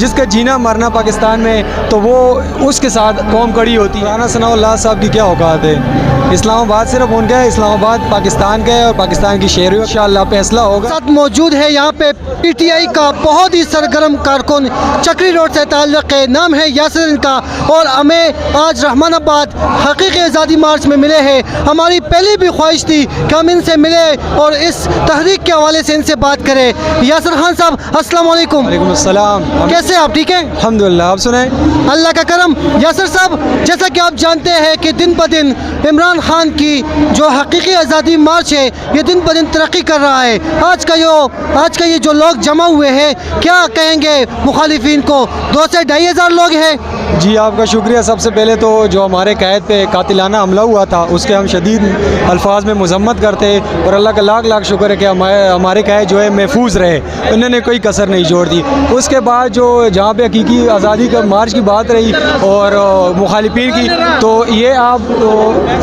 जिसका जीना मरना पाकिस्तान में, तो वो उसके साथ कौम खड़ी होती है। राना सनाउल्लाह साहब की क्या औकात है। इस्लामाबाद सिर्फ उनका है, इस्लामाबाद पाकिस्तान का है और पाकिस्तान की शेर है। इंशाअल्लाह फैसला होगा। साथ मौजूद है यहाँ पे पीटीआई का बहुत ही सरगर्म कारकुन, चक्री रोड से ताल्लुक़ है, नाम है यासिर इनका, और हमें आज रहमानाबाद हकीकी आज़ादी मार्च में मिले हैं। हमारी पहली भी ख्वाहिश थी कि हम इनसे मिले और इस तहरीक के हवाले से इनसे बात करें। यासिर खान साहब अस्सलाम वालेकुम। वालेकुम अस्सलाम। कैसे आप, ठीक है? अल्हम्दुलिल्लाह, आप सुनाएं। अल्लाह का करम। यासिर साहब, जैसा कि आप जानते हैं कि दिन ब दिन इमरान खान की जो हकीकी आज़ादी मार्च है ये दिन ब दिन तरक्की कर रहा है। आज का ये जो लोग जमा हुए हैं, क्या कहेंगे मुखालिफिन को? 2 से 2,500 लोग हैं। जी आपका शुक्रिया। सबसे पहले तो जो हमारे कैद पे कातिलाना हमला हुआ था उसके हम शदीद अल्फाज में मजम्मत करते हैं और अल्लाह का लाख लाख शुक्र है कि हमारे कैद जो है महफूज रहे, उन्होंने कोई कसर नहीं छोड़ दी। उसके बाद जो जहाँ पे हकीकी आज़ादी का मार्च की बात रही और मुखालिफिन की, तो ये आप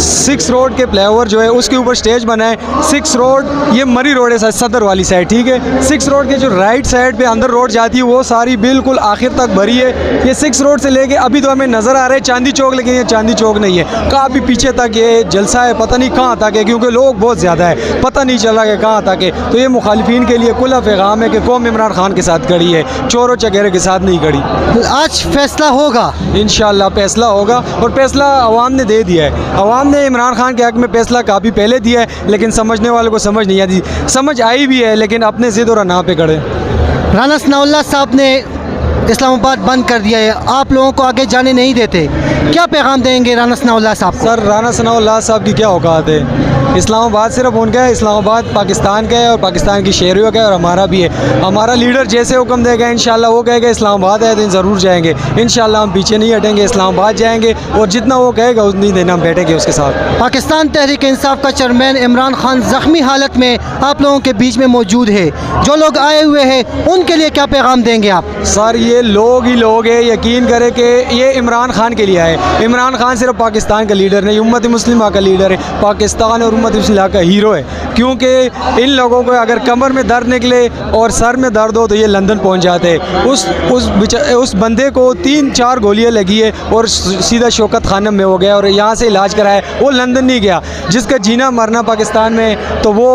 6 रोड के फ्लाईओवर जो है उसके ऊपर स्टेज बनाए। 6 रोड ये मरी रोड है सदर वाली साइड, ठीक है। 6 रोड के जो राइट साइड पे अंदर रोड जाती है वो सारी बिल्कुल आखिर तक भरी है। ये 6 रोड से लेके अभी तो हमें नज़र आ रहा है चांदी चौक, लेकिन ये चांदी चौक नहीं है, काफ़ी पीछे तक ये जलसा है, पता नहीं कहाँ तक है क्योंकि लोग बहुत ज़्यादा है, पता नहीं चल रहा है कहाँ तक है। तो ये मुखालिफिन के लिए खुला पैगाम है कि कौम इमरान खान के साथ खड़ी है, चोरों चगेरे के साथ नहीं खड़ी। आज फैसला होगा इंशाअल्लाह फैसला होगा और फैसला अवाम ने दे दिया है। अवाम ने इमरान खान के हक़ में फैसला काफ़ी पहले दिया है, लेकिन समझने वालों को समझ नहीं आती, समझ आई भी है लेकिन अपने ज़िद और अना पे खड़े। राना सनाउल्लाह साहब ने इस्लामाबाद बंद कर दिया है, आप लोगों को आगे जाने नहीं देते, क्या पैगाम देंगे राना सनाउल्लाह साहब को? सर, राना सनाउल्लाह साहब की क्या औकात है। इस्लामाबाद सिर्फ उनका है, इस्लामाबाद पाकिस्तान का है और पाकिस्तान की शहरियों का है और हमारा भी है। हमारा लीडर जैसे हुक्म देगा इंशाअल्लाह वो कहेगा इस्लामाबाद है तो ज़रूर जाएंगे, इंशाअल्लाह हम पीछे नहीं हटेंगे, इस्लामाबाद जाएंगे और जितना वो कहेगा उतनी देर हम बैठेंगे उसके साथ। पाकिस्तान तहरीक इंसाफ का चेयरमैन इमरान खान ज़ख्मी हालत में आप लोगों के बीच में मौजूद है, जो लोग आए हुए हैं उनके लिए क्या पैगाम देंगे आप? सर, ये लोग ही लोग है, यकीन करें कि ये इमरान खान के लिए आए। इमरान खान सिर्फ पाकिस्तान का लीडर नहीं, उम्मत मुस्लिमा का लीडर है, पाकिस्तान और उम्मत मुस्लिमा का हीरो है। क्योंकि इन लोगों को अगर कमर में दर्द निकले और सर में दर्द हो तो ये लंदन पहुंच जाते हैं। उस बंदे को 3-4 गोलियां लगी है और सीधा शौकत खानम में हो गया और यहाँ से इलाज कराया, वो लंदन नहीं गया। जिसका जीना मरना पाकिस्तान में, तो वो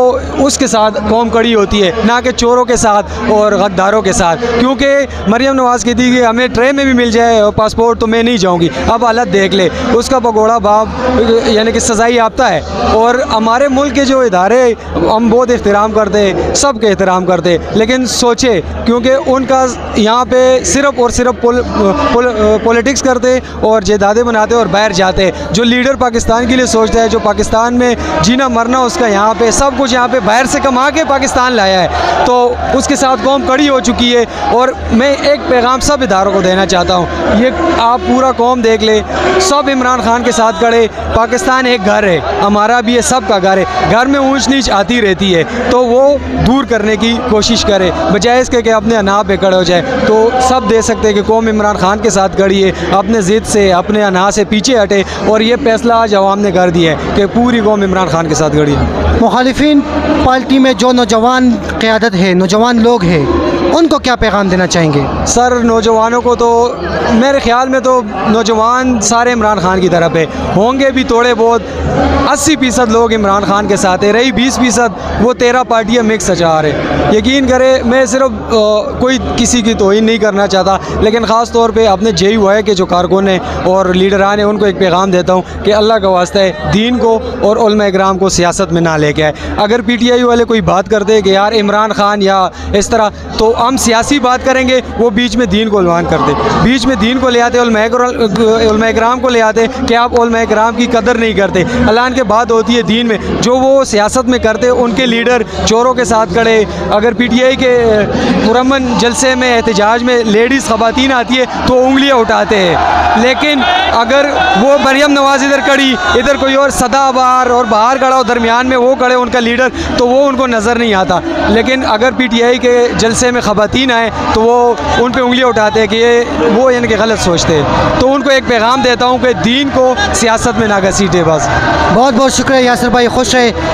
उसके साथ कौम खड़ी होती है, ना कि चोरों के साथ और गद्दारों के साथ। क्योंकि मरियम नवाज़ कहती है कि हमें ट्रेन में भी मिल जाए पासपोर्ट तो मैं नहीं जाऊँगी। अब हालत देख ले, उसका भगोड़ा बाप यानी कि सजाई याफ्ता है। और हमारे मुल्क के जो इदारे हम बहुत एहतराम करते हैं, सबके एहतराम करते हैं, लेकिन सोचे क्योंकि उनका यहाँ पे सिर्फ और सिर्फ पॉलिटिक्स करते और जायदादें बनाते और बाहर जाते। जो लीडर पाकिस्तान के लिए सोचता है, जो पाकिस्तान में जीना मरना उसका यहाँ पे सब कुछ यहाँ पे बाहर से कमा के पाकिस्तान लाया है, तो उसके साथ कौम खड़ी हो चुकी है। और मैं एक पैगाम सब इदारों को देना चाहता हूँ, ये आप पूरा कौम देख ले, सब इमरान खान के साथ खड़े। पाकिस्तान एक घर है, हमारा भी है, सब का घर है, घर में ऊंच नीच आती रहती है, तो वो दूर करने की कोशिश करे बजाय इसके कि अपने अना पे खड़े हो जाए। तो सब दे सकते हैं कि कौम इमरान खान के साथ खड़ी है, अपने ज़िद से अपने अना से पीछे हटे और ये फैसला आज अवाम ने कर दिया है कि पूरी कौम इमरान खान के साथ खड़ी है। मुखालिफिन पार्टी में जो नौजवान क़यादत है, नौजवान लोग हैं, उनको क्या पैगाम देना चाहेंगे? सर, नौजवानों को तो मेरे ख्याल में तो नौजवान सारे इमरान खान की तरफ है, होंगे भी थोड़े बहुत। 80% लोग इमरान खान के साथ है, रही 20% वो 13 पार्टियाँ मिक्स अचार है। यकीन करें, मैं सिर्फ कोई किसी की तौहीन नहीं करना चाहता, लेकिन ख़ास तौर पे अपने जेई हुआ है कि जो कारकुन हैं और लीडरान हैं उनको एक पैगाम देता हूँ कि अल्लाह का वास्ता है दीन को और उलमा इकराम को सियासत में ना लेके आए। अगर PTI वाले कोई बात करते हैं कि यार इमरान खान या इस तरह, तो हम सियासी बात करेंगे, वो बीच में दीन को अलवान करते, बीच में दीन को ले आते, उलमा इकराम को ले आते कि आप उलमा इकराम की कदर नहीं करते। अलान के बात होती है दीन में, जो वो सियासत में करते उनके लीडर चोरों के साथ खड़े। अगर PTI के पुरअमन जलसे में एहतजाज में लेडीज़ ख़वातीन आती है तो उंगलियां उठाते हैं, लेकिन अगर वो मरियम नवाज़ इधर खड़ी, इधर कोई और सदाबहार और बाहर खड़ा हो, दरमियान में वो खड़े उनका लीडर, तो वो उनको नज़र नहीं आता। लेकिन अगर PTI के जलसे में ख़वातीन आए तो वो उन पे उंगलियां उठाते हैं कि ये वो यानी कि गलत सोचते हैं। तो उनको एक पैगाम देता हूँ कि दीन को सियासत में ना घसीटे बस। बहुत बहुत शुक्रिया यासिर भाई, खुश रहे।